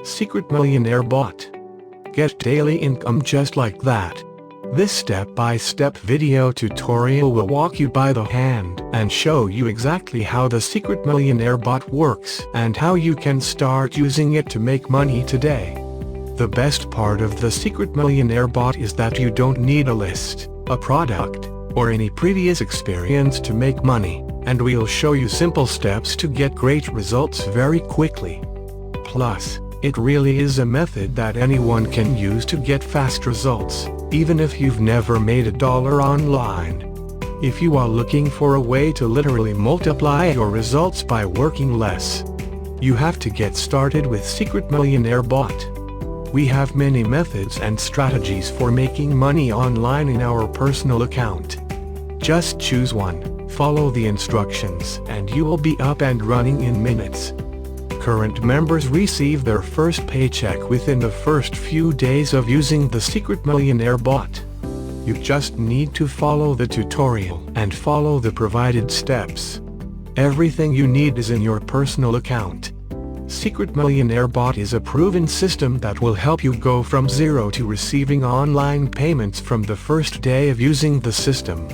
Secret Millionaire Bot. Get daily income just like that. This step-by-step video tutorial will walk you by the hand and show you exactly how the Secret Millionaire Bot works and how you can start using it to make money today. The best part of the Secret Millionaire Bot is that you don't need a list, a product, or any previous experience to make money, and we'll show you simple steps to get great results very quickly. Plus, it really is a method that anyone can use to get fast results, even if you've never made $1 online. If you are looking for a way to literally multiply your results by working less, you have to get started with Secret Millionaire Bot. We have many methods and strategies for making money online in our personal account. Just choose one, follow the instructions, and you will be up and running in minutes. Current members receive their first paycheck within the first few days of using the Secret Millionaire Bot. You just need to follow the tutorial and follow the provided steps. Everything you need is in your personal account. Secret Millionaire Bot is a proven system that will help you go from zero to receiving online payments from the first day of using the system.